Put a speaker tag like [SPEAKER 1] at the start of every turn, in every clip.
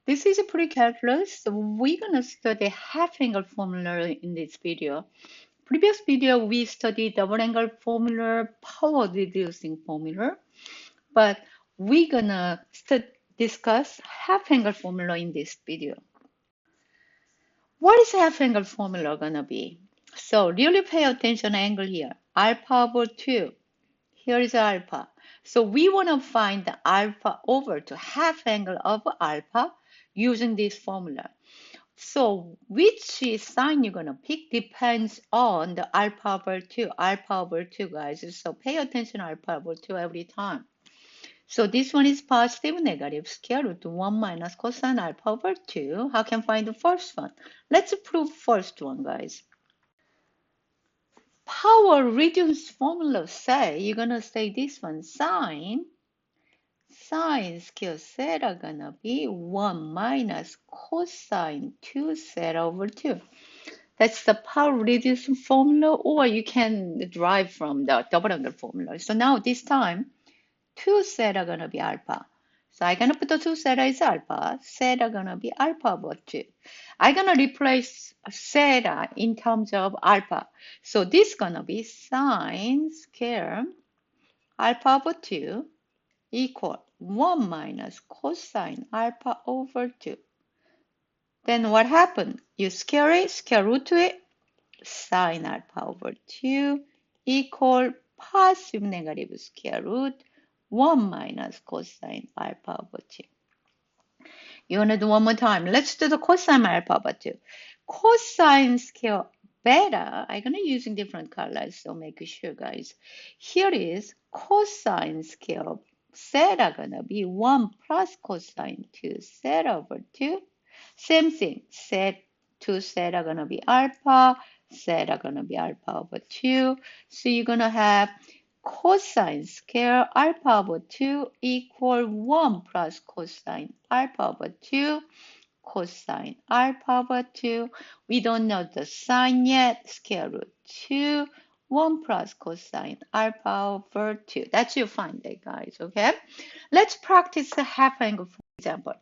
[SPEAKER 1] This is a pre-calculus. So we're gonna study half angle formula in this video. Previous video we studied double angle formula, power reducing formula, but we're gonna discuss half angle formula in this video. What is half angle formula gonna be? So really pay attention angle here. Alpha over 2. Here is alpha. So we want to find the alpha over to half angle of alpha using this formula. So which sign you're going to pick depends on the alpha over 2. Alpha over 2, guys. So pay attention alpha over 2 every time. So this one is positive, negative, square root 1 minus cosine alpha over 2. How can I find the first one? Let's prove first one, guys. Power reduced formula say, you're going to say this one, sine square theta gonna be 1 minus cosine 2 theta over 2. That's the power reduced formula, or you can derive from the double angle formula. So now this time, 2 theta gonna be alpha. So I'm gonna put the 2 theta is alpha. Theta gonna be alpha over 2. I'm gonna replace theta in terms of alpha. So this gonna be sine square alpha over 2 equal 1 minus cosine alpha over 2. Then what happened? You square root it, sine alpha over 2 equal positive negative square root 1 minus cosine alpha over 2. You want to do one more time. Let's do the cosine alpha over 2. Cosine square beta, I'm going to using different colors, so make sure, guys. Here is cosine square theta gonna be 1 plus cosine 2 theta over 2. Same thing, set 2 theta gonna be alpha, theta gonna be alpha over 2. So you're gonna have cosine square alpha over 2 equal 1 plus cosine alpha over 2 cosine alpha over 2. We don't know the sign yet. Square root 2. 1 plus cosine alpha over 2. That's your find it, guys, okay? Let's practice the half angle, for example.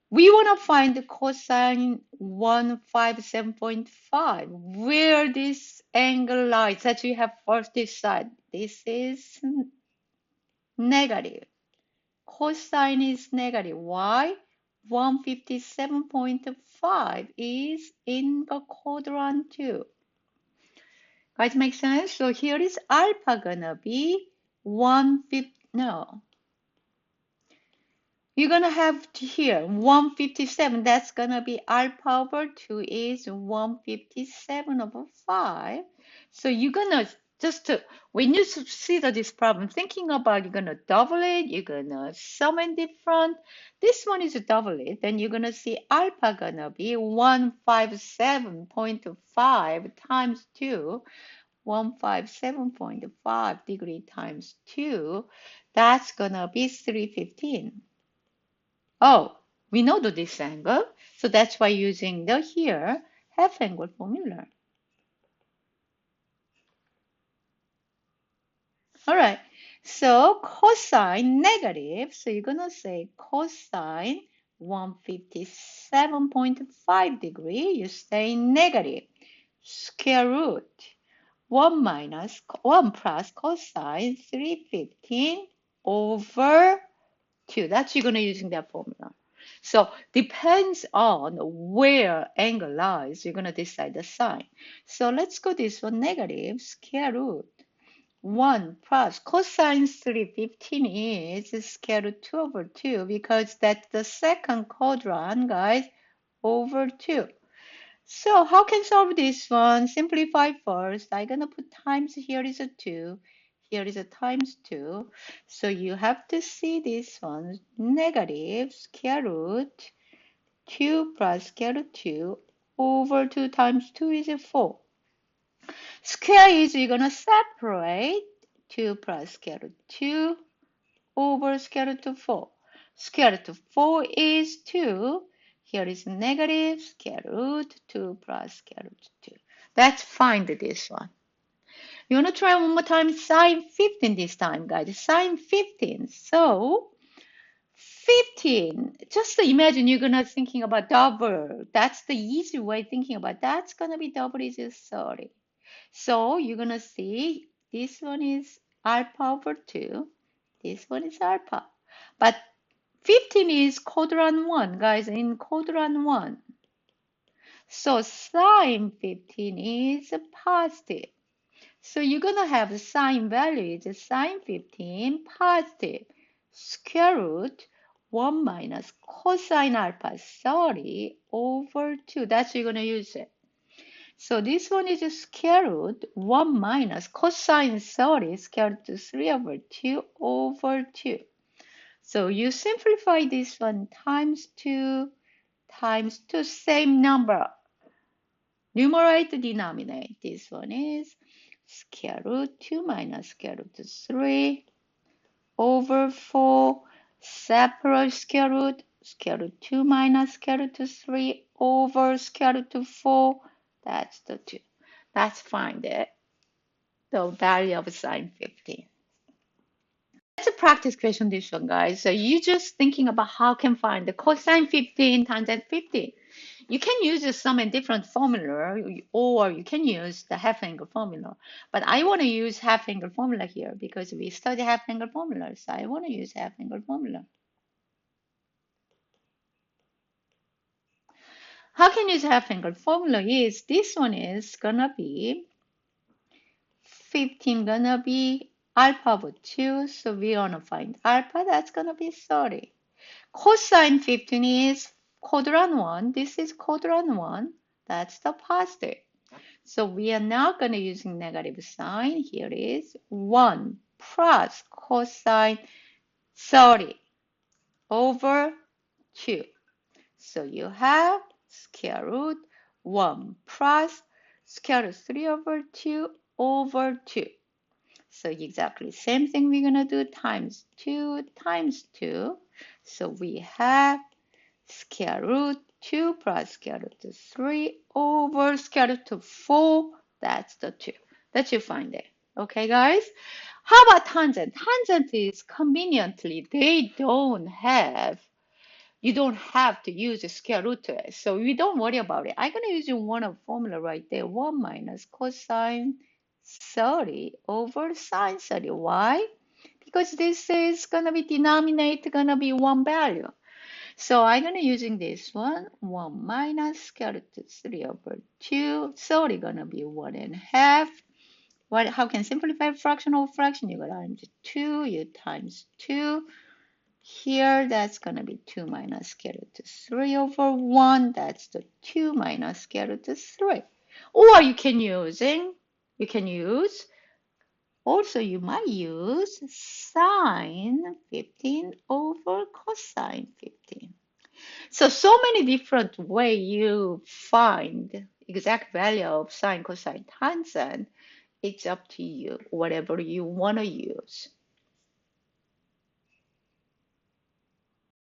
[SPEAKER 1] We want to find the cosine 157.5, where this angle lies that we have first this side. This is negative. Cosine is negative. Why? 157.5 is in the quadrant 2. Guys, make sense? So here is alpha gonna be 150, no. You're gonna have here 157, that's gonna be alpha over 2 is 157 over 5. So you're gonna just when you see this problem, thinking about you're gonna double it, you're gonna sum and different. This one is double it, then you're gonna see alpha gonna be 157.5 times 2. 157.5 degree times 2, that's gonna be 315. Oh, we know this angle, so that's why using the here half angle formula. All right, so cosine negative, so you're gonna say cosine 157.5 degree, you say negative, square root 1 minus 1 plus cosine 315 over 2. That's you're gonna using that formula. So depends on where angle lies, you're gonna decide the sign. So let's go this one, negative square root 1 plus cosine 315 is square root 2 over 2 because that's the second quadrant, guys, over 2. So how can solve this one? Simplify first. I'm gonna put times here is a 2. Here is a times 2. So you have to see this one. Negative square root 2 plus square root 2 over 2 times 2 is a 4. Square is you're gonna separate 2 plus square root 2 over square root of 4. Square root of 4 is 2. Here is negative square root 2 plus square root 2. Let's find this one. You want to try one more time? Sine 15 this time, guys. Sine 15. So 15. Just imagine you're gonna thinking about double. That's the easy way thinking about. That's gonna be double is 30. So you're gonna see this one is alpha over 2. This one is alpha. But 15 is quadrant 1, guys, in quadrant 1. So sine 15 is positive. So you're going to have the sine value is sine 15 positive square root 1 minus cosine alpha 30 over 2. That's what you're going to use it. So this one is a square root 1 minus cosine 30 square root 3 over 2 over 2. So you simplify this one times 2, same number. Numerator, denominator. This one is square root 2 minus square root 3 over 4. Separate square root 2 minus square root 3 over square root 4. That's the 2. That's find it. The value of sine 15. That's a practice question, this one, guys. So you just thinking about how can find the cosine 15, tangent 15. You can use some different formula, or you can use the half angle formula. But I want to use half angle formula here because we study half angle formula. So I want to use half angle formula. How can you use half angle formula is this one is gonna be 15 gonna be alpha over 2. So we wanna find alpha, that's gonna be 30. Cosine 15 is quadrant 1. This is quadrant 1. That's the positive. So we are now going to using negative sign. Here is 1 plus cosine 30 over 2. So you have square root 1 plus square root 3 over 2 over 2. So exactly same thing we're going to do times 2 times 2. So we have square root 2 plus square root 3 over square root 4. That's the 2. That you find it. Okay, guys? How about tangent? Tangent is conveniently, you don't have to use a square root to it. So we don't worry about it. I'm going to use one of formula right there. 1 minus cosine 30 over sine 30. Why? Because this is going to be denominator, going to be one value. So I'm going to using this one, 1 minus square root 3 over 2. So it's going to be 1.5. How can simplify fraction over fraction? You go times 2, you times 2. Here, that's going to be 2 minus square root 3 over 1. That's the 2 minus square root 3. Or you can use, also you might use sine 15 over cosine 15. So many different way you find exact value of sine, cosine, tangent. It's up to you, whatever you want to use.